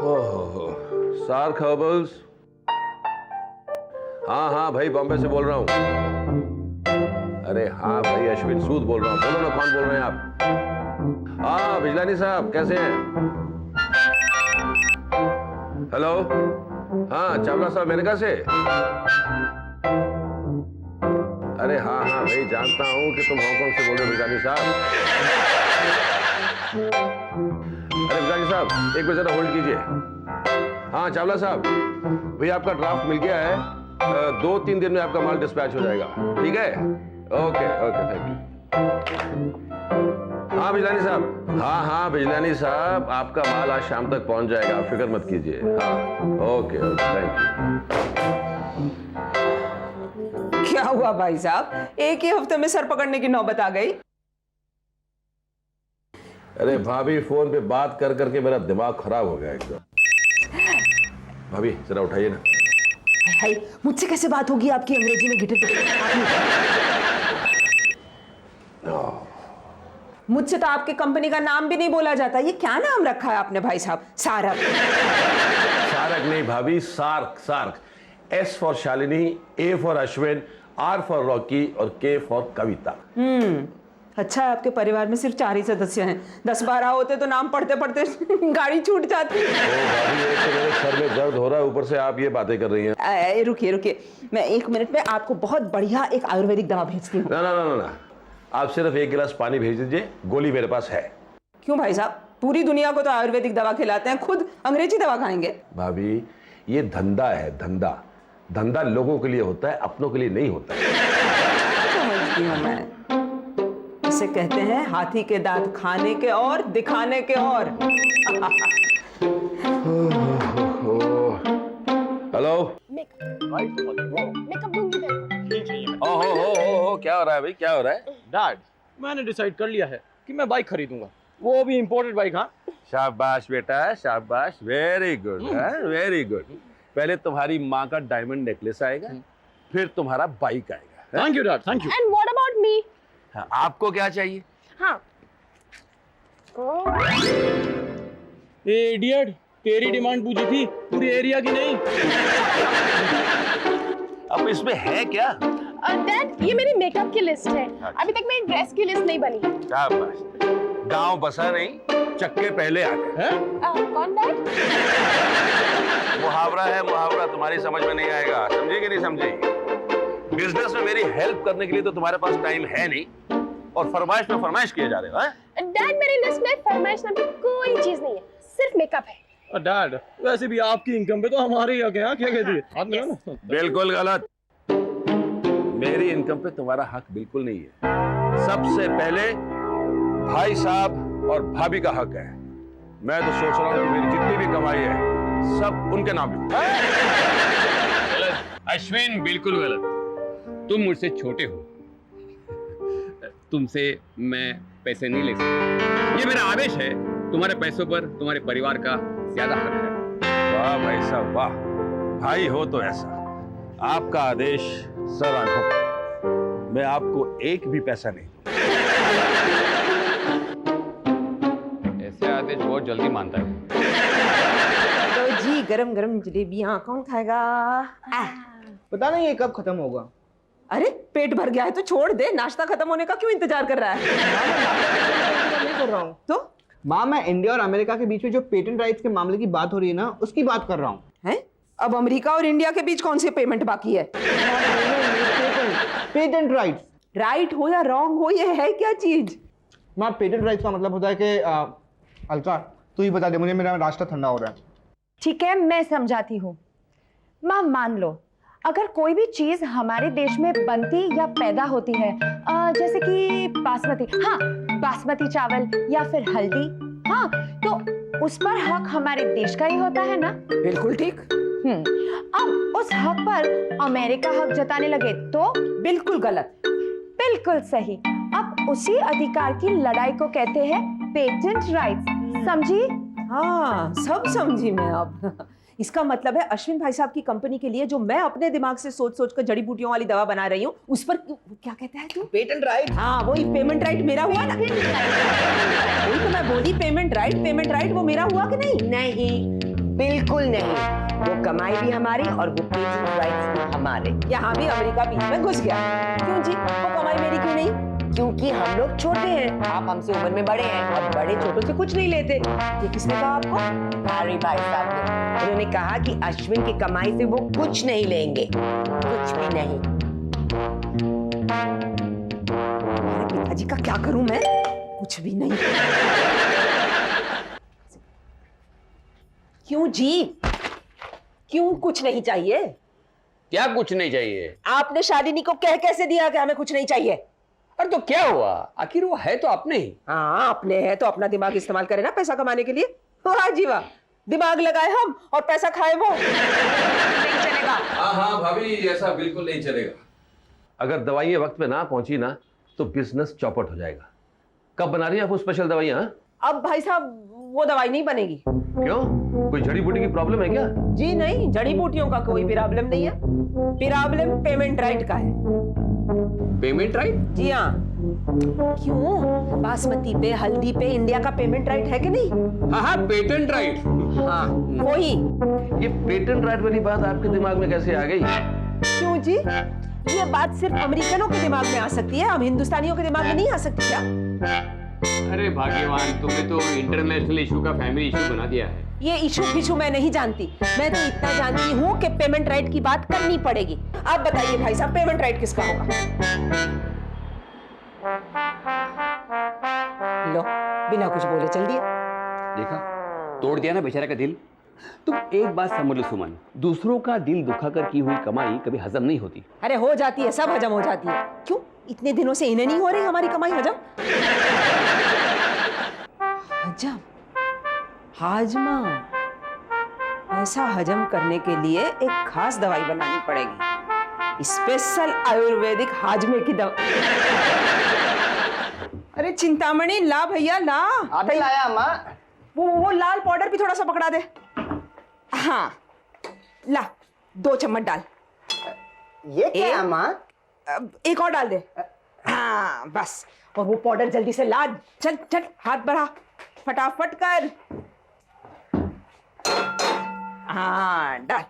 ओहो, SAARC herbals. हाँ हाँ भाई, बॉम्बे से बोल रहा हूँ। अरे हाँ भाई, अश्विन सूद बोल रहा हूँ। बोलो ना, कौन बोल रहे हैं आप? हाँ बिजलानी साहब, कैसे हैं? हेलो, हाँ चावला साहब अमेरिका से। अरे हाँ हाँ भाई, जानता हूँ कि तुम हांगकांग से बोल रहे हो बिजलानी साहब। अरे बिजलानी साहब, एक मिनट जरा होल्ड कीजिए। हाँ चावला साहब, भैया आपका ड्राफ्ट मिल गया है। 2-3 दिन में आपका माल डिस्पैच हो जाएगा, ठीक है? Okay okay, thank you. हाँ बिजलानी साहब, हाँ हाँ बिजलानी साहब, आपका माल आज शाम तक पहुंच जाएगा, आप फिक्र मत कीजिए। हाँ ओके ओके, थैंक यू। क्या हुआ भाई साहब, एक ही हफ्ते में सर पकड़ने की नौबत आ गई? अरे भाभी, फोन पे बात कर करके मेरा दिमाग खराब हो गया एकदम। भाभी जरा उठाइए ना। भाई मुझसे कैसे बात होगी आपकी अंग्रेजी में गिटर मुझसे तो आपकी कंपनी का नाम भी नहीं बोला जाता। ये क्या नाम रखा है आपने भाई साहब? सारक। सारक नहीं भाभी, SAARC SAARC. S for Shalini, A for Ashwin, R for Rocky और K फॉर कविता। अच्छा है आपके परिवार में सिर्फ 4 ही सदस्य हैं। 10-12 होते तो नाम पढ़ते पढ़ते गाड़ी छूट जाती। ओ भाभी, एक तो मेरे सर में दर्द हो रहा है, ऊपर से आप ये बातें कर रही हैं। रुकिए रुकिए, मैं 1 मिनट में आपको बहुत बढ़िया एक आयुर्वेदिक दवा भेजती हूँ। ना ना ना ना, आप सिर्फ 1 गिलास पानी भेज दीजिए, गोली मेरे पास है। क्यों भाई साहब, पूरी दुनिया को तो आयुर्वेदिक दवा खिलाते हैं, खुद अंग्रेजी दवा खाएंगे? भाभी ये धंधा है, धंधा। धंधा लोगों के लिए होता है, अपनों के लिए नहीं होता है। समझती हूँ मैं। इसे कहते हैं हाथी के दांत खाने के और दिखाने के और। हेलो, मेकअप दूंगी तेरे को। ओहो, क्या हो रहा है भाई, क्या हो रहा है? डैड, मैंने डिसाइड कर लिया है कि मैं बाइक खरीदूंगा, वो भी इंपोर्टेड बाइक। हाँ शाबाश बेटा, शाबाश, वेरी गुड, वेरी गुड। पहले तुम्हारी माँ का डायमंड नेकलेस आएगा, फिर तुम्हारा बाइक आएगा। Thank you dad, thank you. And what about me? आपको क्या चाहिए? हाँ। ए इडियट, तेरी डिमांड पूछी थी, पूरी एरिया की नहीं। अब इसमें है क्या? डैड, ये मेरी मेकअप की लिस्ट है। अभी तक मेरी ड्रेस की लिस्ट नहीं बनी। शाबाश, गांव बसा नहीं, चक्के पहले आ गए। कौन डैड? मुहावरा है, मुहावरा, तुम्हारी समझ में नहीं आएगा। समझी कि नहीं समझी? बिजनेस में मेरी हेल्प करने के लिए तो तुम्हारे पास टाइम है नहीं, और फरमाइश पे फरमाइश किए जा रहे हो। डैड, मेरी लिस्ट में फरमाइश नाम की कोई चीज नहीं है, सिर्फ मेकअप है। डैड, वैसे भी आपकी इनकम पे तो हमारे ही हक है। क्या कहती है? हाथ मिलाओ ना। बिल्कुल गलत। मेरी इनकम पे तुम्हारा हक बिल्कुल नहीं है। सबसे पहले भाई साहब और भाभी का हक है। मैं तो सोच रहा हूँ कि मेरी जितनी भी कमाई है सब उनके नाम पे। गलत अश्विन, बिल्कुल गलत। तुम मुझसे छोटे हो, तुमसे मैं पैसे नहीं ले सकता। ये मेरा आदेश है, तुम्हारे पैसों पर तुम्हारे परिवार का ज्यादा हक है। वाह भाई साहब, वाह। भाई हो तो ऐसा। आपका आदेश सर आंखों पर। मैं आपको एक भी पैसा नहीं दूंगा। ऐसे आदेश बहुत जल्दी मानता है। तो जी गरम गरम जलेबियां कौन खाएगा? पता नहीं ये कब खत्म होगा। अरे पेट भर गया है तो छोड़ दे, नाश्ता खत्म होने का क्यों इंतजार कर रहा है? नहीं कर रहा हूँ तो माँ, मैं इंडिया और अमेरिका के बीच में जो पेटेंट राइट्स के मामले की बात हो रही है ना, उसकी बात कर रहा हूँ। हैं? अब अमेरिका और इंडिया के बीच कौन सी पेमेंट बाकी है? Patent rights. राइट हो या रॉन्ग हो, ये है क्या चीज? माँ, पेटेंट राइट्स का मतलब होता है कि अल्ट्रा, तू ही बता दे मुझे, मेरा रास्ता ठंडा हो रहा है। ठीक है, मैं समझाती हूँ। माँ मान लो, अगर कोई भी चीज हमारे देश में बनती या पैदा होती है, जैसे कि बासमती चावल या फिर हल्दी, हाँ, तो उस पर हक हमारे देश का ही होता है ना? बिल्कुल ठीक। अब उस हक पर अमेरिका हक जताने लगे तो? बिल्कुल गलत। बिल्कुल सही। अब उसी अधिकार की लड़ाई को कहते हैं पेटेंट राइट्स। समझी? हाँ, सब समझी मैं अब। इसका मतलब है अश्विन भाई साहब की कंपनी के लिए जो मैं अपने दिमाग से सोच सोच कर जड़ी बूटियों वाली दवा बना रही हूँ, उस पर क्या कहता है तू? Patent right. हाँ, वही पेमेंट राइट मेरा हुआ ना? वही तो मैं बोली, पेमेंट राइट वो मेरा हुआ कि नहीं? नहीं, बिल्कुल नहीं, वो कमाई भी हमारी और वो पेटेंट राइट्स भी हमारे। यहाँ भी अमेरिका बीच में घुस गया। क्यों जी, वो कमाई मेरी क्यों नहीं? क्योंकि हम लोग छोटे हैं, आप हमसे उम्र में बड़े हैं और बड़े छोटों से कुछ नहीं लेते। ये किसने कहा आपको? हैरी भाई साहब ने, उन्होंने कहा कि अश्विन की कमाई से वो कुछ नहीं लेंगे, कुछ भी नहीं। मेरे पिताजी का क्या करूं मैं? कुछ भी नहीं। क्यों जी? क्यों कुछ नहीं चाहिए? क्या कुछ नहीं चाहिए? आपने शालिनी को कह कैसे दिया कि हमें कुछ नहीं चाहिए? अरे तो क्या हुआ, आखिर वो है तो अपने ही। हाँ, अपने है तो अपना दिमाग इस्तेमाल करे ना पैसा कमाने के लिए। वाह जी वाह, दिमाग लगाए हम और पैसा खाए वो। नहीं चलेगा। हाँ हाँ भाभी, ऐसा बिल्कुल नहीं चलेगा। अगर दवाइयाँ वक्त पे ना पहुंची ना तो बिजनेस चौपट हो जाएगा। कब बना रही है आप वो स्पेशल दवाइयाँ? अब भाई साहब वो दवाई नहीं बनेगी। क्यों, कोई जड़ी बूटी की प्रॉब्लम है क्या? जी नहीं, जड़ी बूटियों का कोई प्रॉब्लम नहीं है। प्रॉब्लम पेमेंट राइट का है। Payment right? जी हाँ। क्यों, बासमती पे, हल्दी पे इंडिया का पेमेंट राइट है कि नहीं? हाँ हाँ, पेटेंट राइट। हाँ वही। ये पेटेंट राइट वाली बात आपके दिमाग में कैसे आ गई? क्यों जी, ये बात सिर्फ अमेरिकनों के दिमाग में आ सकती है, हम हिंदुस्तानियों के दिमाग में नहीं आ सकती क्या? अरे भाग्यवान, तुमने तो इंटरनेशनल इशू का फैमिली इशू बना दिया है। ये इशू पिशू मैं नहीं जानती, मैं तो इतना जानती हूँ कि पेमेंट राइट की बात करनी पड़ेगी। आप बताइए भाई साहब, पेमेंट राइट किसका होगा? लो, बिना कुछ बोले चल दिया। देखा, तोड़ दिया ना बेचारे का दिल। तुम एक बात समझ लो सुमन, दूसरों का दिल दुखाकर की हुई कमाई कभी हजम नहीं होती। अरे हो जाती है, सब हजम हो जाती है। क्यों, इतने दिनों से इन्हें नहीं हो रही हमारी कमाई हजम? हजम, हाजमा। ऐसा हजम करने के लिए एक खास दवाई बनानी पड़ेगी, स्पेशल आयुर्वेदिक हाजमे की दवा। अरे चिंतामणि, ला भैया ला। अभी लाया अम्मा। वो लाल पाउडर भी थोड़ा सा पकड़ा दे। हाँ, ला 2 चम्मच डाल। ये क्या है अम्मा? अब एक और डाल दे। हाँ बस, और वो पाउडर जल्दी से ला। चल चल, हाथ बढ़ा, फटाफट कर। हाँ डाल।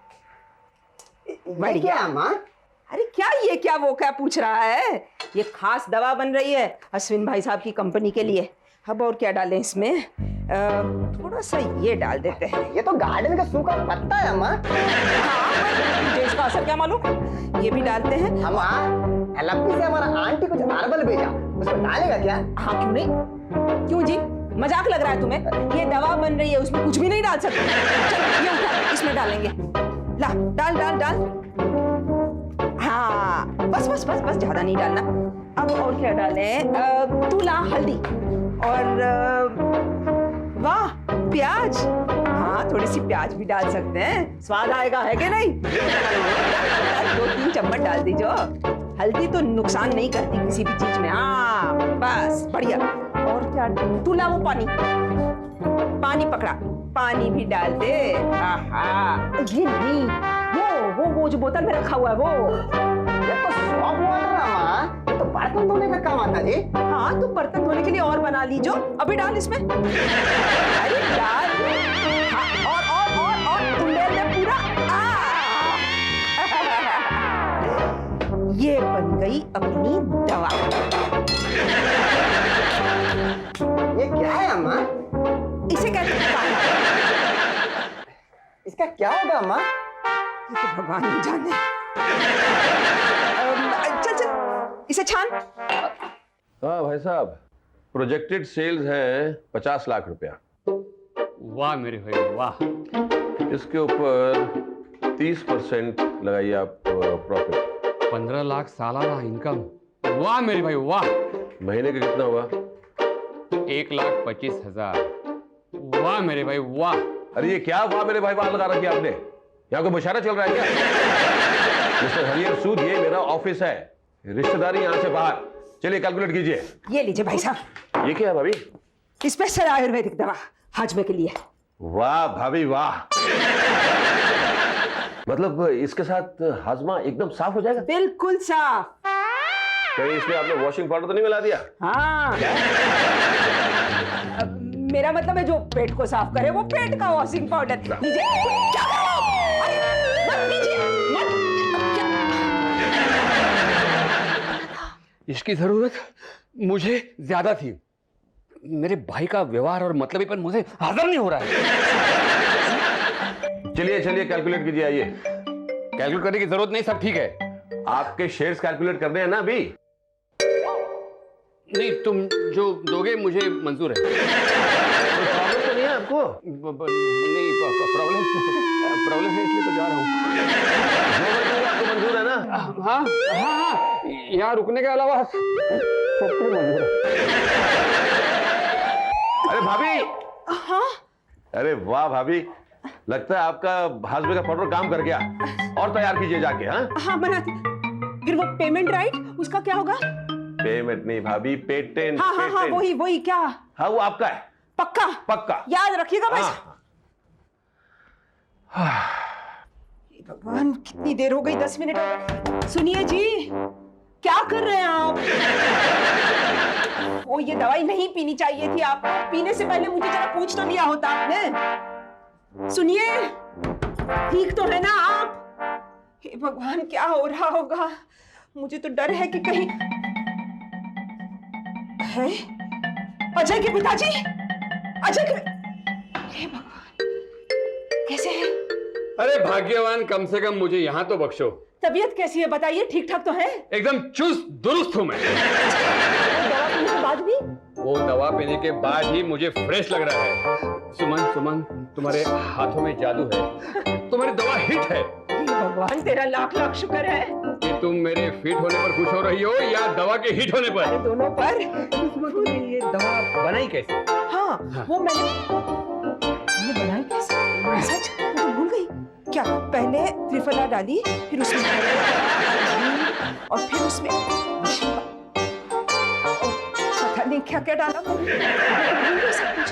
बढ़िया अम्मा। अरे क्या ये क्या वो क्या पूछ रहा है? ये खास दवा बन रही है अश्विन भाई साहब की कंपनी के लिए। अब और क्या डालें इसमें? थोड़ा सा ये डाल देते हैं। ये तो गार्डन का सूखा पत्ता है अम्मा। हाँ, मुझे इसका असर क्या मालूम। ये भी डालते हैं। अम्मा, एलपी से हमारा आंटी कुछ हर्बल भेजा, उसको डालेगा क्या? हाँ क्यों नहीं? क्यों जी, मजाक लग रहा है तुम्हें? ये दवा बन रही है, उसमें कुछ भी नहीं डाल सकते। चल ये उठा, इसमें डालेंगे। ला डाल डाल डाल। हाँ बस बस बस बस, ज्यादा नहीं डालना। अब और क्या डालें? तू ला हल्दी और वाह प्याज। हाँ थोड़ी सी प्याज भी डाल सकते हैं, स्वाद आएगा, है कि नहीं? 2-3 चम्मच डाल दीजो। हल्दी तो नुकसान नहीं करती किसी भी चीज में। हाँ बस बढ़िया। और क्या? तू ला वो पानी, पानी पकड़ा, पानी भी डाल दे। आहा, ये नहीं, वो जो बोतल में रखा हुआ है वो। ये तो सॉफ्ट वाटर है अम्मा, ये तो बर्तन धोने का काम आता है जी। हाँ तो बर्तन धोने के लिए और बना लीजो। अभी डाल इसमें। अरे डाल। हाँ, और उंडेल दे पूरा। ये बन गई अपनी दवा। ये क्या है अम्मा? इसे कहते हैं काढ़ा। इसका क्या होगा अम्मा? ये तो भगवान ही जाने। चल चल, इसे छान। हाँ भाई साहब, प्रोजेक्टेड सेल्स है 50 लाख रुपया। वाह मेरे भाई वाह। इसके ऊपर 30% लगाइए आप प्रॉफिट। 15 लाख सालाना इनकम। वाह मेरे भाई वाह। महीने का कितना हुआ? 1,25,000। वाह मेरे भाई वाह। अरे ये क्या वाह मेरे भाई वाह लगा रखी आपने? यहाँ कोई मुशायरा चल रहा है क्या? मिस्टर हरिहर सूद, ये मेरा ऑफिस है, रिश्तेदारी यहाँ से बाहर। चलिए कैलकुलेट कीजिए। ये लीजिए भाई साहब, ये क्या है भाभी? स्पेशल आयुर्वेदिक दवा हाजमे के लिए। वाह भाभी वाह। मतलब इसके साथ हाजमा एकदम साफ हो जाएगा? बिल्कुल साफ। कहीं इसमें आपने वॉशिंग पाउडर तो नहीं मिला दिया? हाँ मेरा मतलब है जो पेट को साफ करे वो पेट का वॉशिंग पाउडर लीजिए। क्या कर रहे हो? अरे, मत लीजिए, मत। इसकी जरूरत मुझे ज्यादा थी। मेरे भाई का व्यवहार और मतलबीपन मुझे हजम नहीं हो रहा है। चलिए चलिए कैलकुलेट कीजिए, आइए। कैलकुलेट करने की जरूरत नहीं, सब ठीक है। आपके शेयर्स कैलकुलेट करने हैं ना अभी। नहीं, तुम जो दोगे मुझे मंजूर है। प्रॉब्लम तो नहीं है आपको? नहीं, प्रॉब्लम है, इसलिए तो जा रहा हूँ। जो मैं दूंगा आपको मंजूर है ना? हाँ हाँ हाँ, यहाँ रुकने के अलावा सब कुछ मंजूर है। अरे भाभी, हाँ अरे वाह भाभी, लगता है आपका हाजमे का पाउडर काम कर गया। और तैयार कीजिए जाके। हाँ हाँ बनाती। फिर वो पेमेंट राइट उसका क्या होगा? पेमेंट नहीं भाभी, पेटेंट। हाँ हाँ हाँ, वही वही। क्या? हाँ वो आपका है, पक्का पक्का। याद रखिएगा भाई। हाँ। हे भगवान, कितनी देर हो गई, 10 मिनट हो गए। सुनिए जी, क्या कर रहे हैं आप? वो ये दवाई नहीं पीनी चाहिए थी आपको। पीने से पहले मुझे जरा पूछ तो लिया होता आपने। सुनिए, ठीक तो है ना आप? हे भगवान, क्या हो रहा होगा? मुझे तो डर है कि कहीं है अजय के पिताजी। अजय के, हे भगवान, कैसे है? अरे भाग्यवान, कम से कम मुझे यहाँ तो बख्शो। तबीयत कैसी है बताइए? ठीक ठाक तो है? एकदम चुस्त दुरुस्त हूँ मैं। दवा पीने के बाद भी? वो दवा पीने के बाद ही मुझे फ्रेश लग रहा है। सुमन सुमन, तुम्हारे हाथों में जादू है, तुम्हारी दवा हिट है। हे भगवान, तेरा लाख लाख शुक्र है कि तुम मेरे फिट होने पर खुश हो रही हो या दवा के हिट होने पर। दोनों पर। तुमने ये दवा बनाई कैसे? हाँ, वो मैंने बनाई कैसे? सच, मैं तो भूल गई। क्या? पहले त्रिफला डाली, फिर उसमें और फिर उसमें पता नहीं क्या क्या डाला मैंने। भूल गई सब कुछ।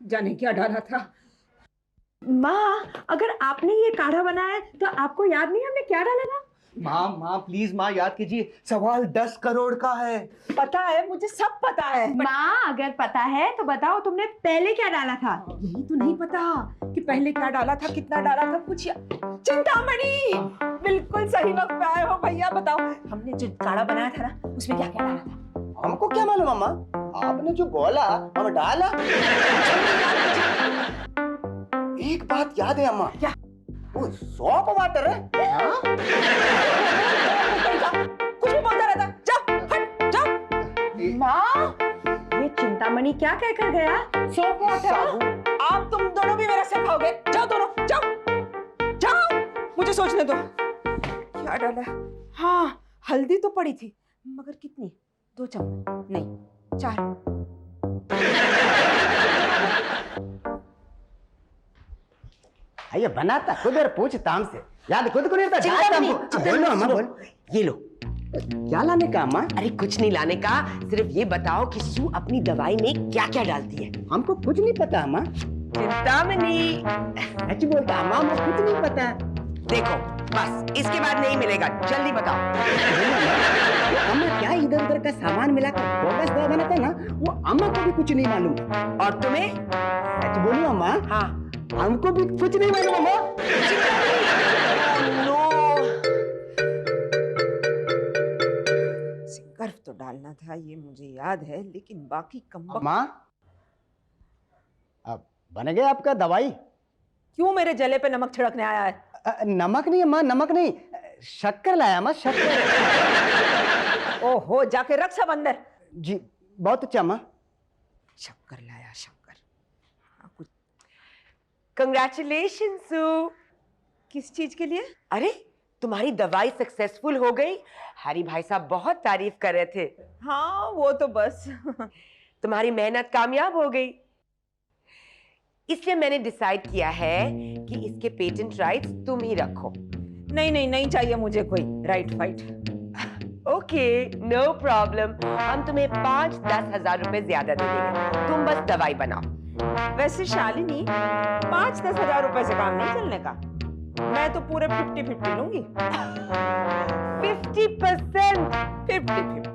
जाने क्या डाला था। माँ, अगर आपने ये काढ़ा बनाया है तो आपको याद नहीं हमने क्या डाला था? माँ माँ प्लीज माँ याद कीजिए, सवाल 10 करोड़ का है। पता है, मुझे सब पता है। माँ, अगर पता है तो बताओ तुमने पहले क्या डाला था? यही तो नहीं पता कि पहले क्या डाला था, कितना डाला था, कुछ चिंतामणि, बिल्कुल सही वक्त पे आए हो भैया। बताओ, हमने जो काढ़ा बनाया था ना, उसमें क्या क्या डाला था? हमको क्या मालूम अम्मा, आपने जो बोला हम डाला। एक बात याद है अम्मा। क्या? वो सौंफ वाटर है। हाँ? कुछ भी बोलता रहता। जाओ, हट, जाओ। माँ, ये चिंतामणि क्या कहकर गया? सौंफ वाटर। आप तुम दोनों भी मेरा सिर खाओगे। जाओ दोनों, जाओ जाओ, मुझे सोचने दो। क्या डाला? हाँ, हल्दी तो पड़ी थी, मगर कितनी? 2 चम्मच नहीं, 4। ये बनाता खुद और पूछता हमसे, याद खुद को नहीं रहता। बोलो अम्मा, बोलो। ये लो। क्या लाने का अम्मा? अरे कुछ नहीं लाने का, सिर्फ ये बताओ कि सू अपनी दवाई में क्या क्या डालती है। हमको कुछ नहीं पता अम्मा। चिंतामणि, सच बोलता अम्मा, हमको कुछ नहीं पता। देखो बस इसके बाद नहीं मिलेगा, जल्दी बताओ। वो अम्मा क्या इधर उधर का सामान मिलाकर बोगस दवा बनाता ना, वो अम्मा को भी कुछ नहीं मालूम। और तुम्हें? सच बोलो अम्मा, हाँ। हमको भी कुछ नहीं मालूम अम्मा। सिंगर्फ तो डालना था, ये मुझे याद है, लेकिन बाकी कम। अम्मा, अब बन गया आपका दवाई? क्यों मेरे जले पे नमक छिड़कने आया है? नमक नहीं अम्मा, नमक नहीं, शक्कर लाया अम्मा, शक्कर। ओहो, जाके रख सब अंदर। जी बहुत अच्छा अम्मा। शक्कर लाया, शक्कर। हाँ, कुछ। कंग्रेचुलेशन सू। किस चीज के लिए? अरे तुम्हारी दवाई सक्सेसफुल हो गई, हरी भाई साहब बहुत तारीफ कर रहे थे। हाँ, वो तो बस। तुम्हारी मेहनत कामयाब हो गई, इसलिए मैंने डिसाइड किया है कि इसके पेटेंट राइट्स तुम ही रखो। नहीं नहीं, नहीं चाहिए मुझे कोई right fight. Okay, no problem, हम तुम्हें 5-10 हजार रुपए ज्यादा दे देंगे, तुम बस दवाई बनाओ। वैसे शालिनी, 5-10 हजार रुपए से काम नहीं चलने का। मैं तो पूरे 50-50 लूंगी। 50%. 50-50.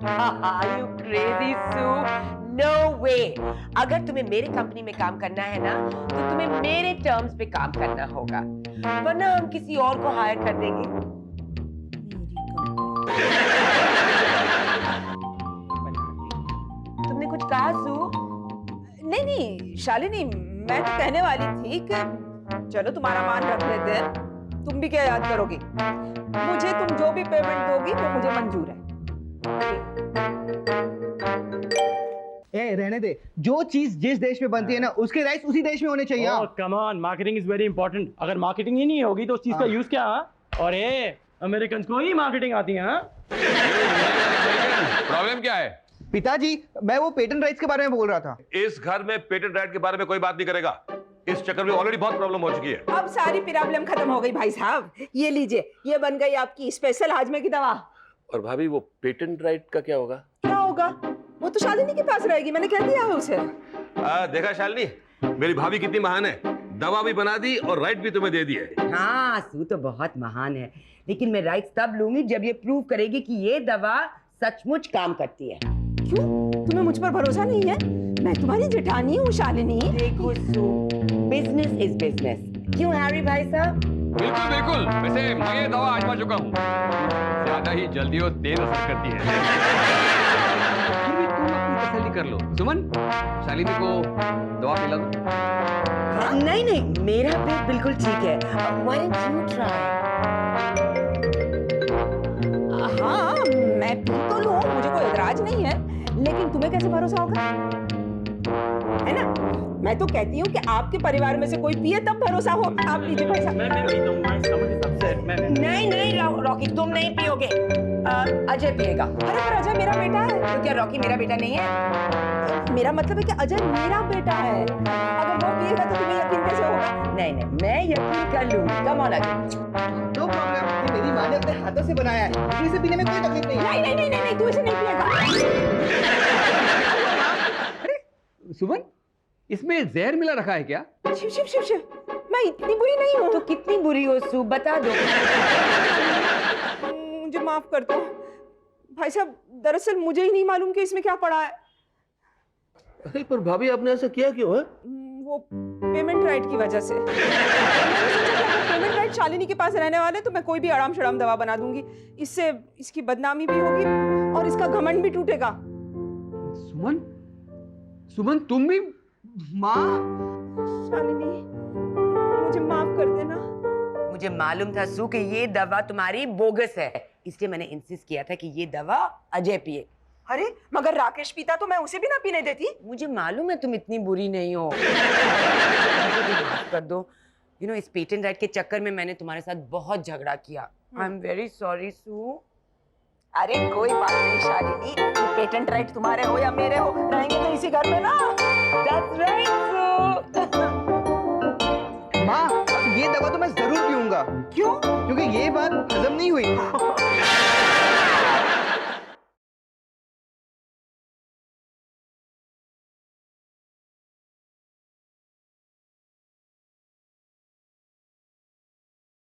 Are you crazy, Sue? No way. अगर तुम्हें मेरे कंपनी में काम करना है ना, तो तुम्हें मेरे टर्म्स पे काम करना होगा, वरना हम किसी और को हायर कर देंगे। तुमने कुछ कहा, सू? नहीं नहीं शालिनी, मैं तो कहने वाली थी कि चलो तुम्हारा मान रख लेते हैं, तुम भी क्या याद करोगी, मुझे तुम जो भी पेमेंट दोगी वो मुझे मंजूर है। ए रहने दे, जो चीज जिस देश में बनती है ना उसके राइट्स उसी देश में होने चाहिए। Oh come on, marketing is very important. अगर मार्केटिंग ही नहीं होगी तो उस चीज का यूज क्या? और ये अमेरिकन को ही मार्केटिंग आती है। प्रॉब्लम क्या है? पिताजी, मैं वो पेटेंट राइट्स के बारे में बोल रहा था। इस घर में पेटेंट राइट के बारे में कोई बात नहीं करेगा। इस चक्कर में ऑलरेडी बहुत प्रॉब्लम हो चुकी है। अब सारी प्रॉब्लम खत्म हो गई भाई साहब, ये लीजिए, ये बन गई आपकी स्पेशल हाजमे की दवा। और भाभी वो पेटेंट राइट का क्या होगा? क्या होगा? वो तो शालिनी के पास रहेगी, मैंने कह दिया है उसे। देखा शालिनी, मेरी भाभी कितनी महान है, दवा भी बना दी और राइट भी तुम्हें दे दिए। हाँ, सू तो बहुत महान है, लेकिन मैं राइट्स तब लूंगी जब ये प्रूव करेगी कि ये दवा सचमुच काम करती है। क्यों? तुम्हें मुझ पर भरोसा नहीं है? मैं तुम्हारी जेठानी हूँ शालिनी। देखो सू, बिजनेस इज बिजनेस। क्यों हैरी भाई साहब? बिल्कुल बिल्कुल। वैसे मैं ये दवा आजमा चुका हूँ, ज्यादा ही जल्दी और तेज असर करती है। फिर भी तुम अपनी तसल्ली कर लो। सुमन, शालिनी को दवा पिला दो। हाँ? नहीं नहीं, मेरा पेट बिल्कुल ठीक है। Why don't you try? हाँ, मैं पी तो लूँ, मुझे कोई एतराज नहीं है, लेकिन तुम्हें कैसे भरोसा होगा, है ना? मैं तो कहती हूँ कि आपके परिवार में से कोई पिए तब भरोसा हो। आप लीजिए भाई साहब। नहीं नहीं रॉकी, तुम नहीं पियोगे, अजय पिएगा। अरे पर अजय मेरा बेटा है। तो क्या रॉकी मेरा बेटा नहीं है? मेरा मतलब है कि अजय मेरा बेटा है, अगर वो पिएगा तो तुम्हें यकीन कैसे होगा? नहीं नहीं, मैं यकीन कर लूंगी। Come on Ajay. No problem, ये मेरी माँ ने अपने हाथों से बनाया है, इसे पीने में कोई तकलीफ नहीं है। नहीं नहीं नहीं नहीं, नहीं तू इसे नहीं पिएगा। सुमन, इसमें जहर मिला रखा है क्या? शिव शिव शिव शिव, मैं इतनी बुरी नहीं हूँ। तो कितनी बुरी हो सू, बता दो। मुझे माफ कर दो भाई साहब, दरअसल मुझे ही नहीं मालूम कि इसमें क्या पड़ा है। अरे पर भाभी आपने ऐसा किया क्यों है? वो पेमेंट राइट की वजह से। पेमेंट राइट शालिनी के पास रहने वाले तो मैं कोई भी आराम शराम दवा बना दूंगी, इससे इसकी बदनामी भी होगी और इसका घमंड भी टूटेगा। सुमन, सुमन तुम भी? माँ, शालिनी, मुझे माफ कर देना। मुझे मालूम था सू कि ये दवा तुम्हारी बोगस है, इसलिए मैंने इंसिस्ट किया था कि ये दवा अजय पिए। अरे मगर राकेश पीता तो मैं उसे भी ना पीने देती। मुझे मालूम है तुम इतनी बुरी नहीं हो। मुझे भी माफ कर दो। यू नो, इस पेटेंट राइट के चक्कर में मैंने तुम्हारे साथ बहुत झगड़ा किया। आई एम वेरी सॉरी सू। अरे कोई बात नहीं शालिनी, ये पेटेंट राइट तुम्हारे हो या मेरे हो, रहेंगे तो इसी घर में ना। That's right, Sue.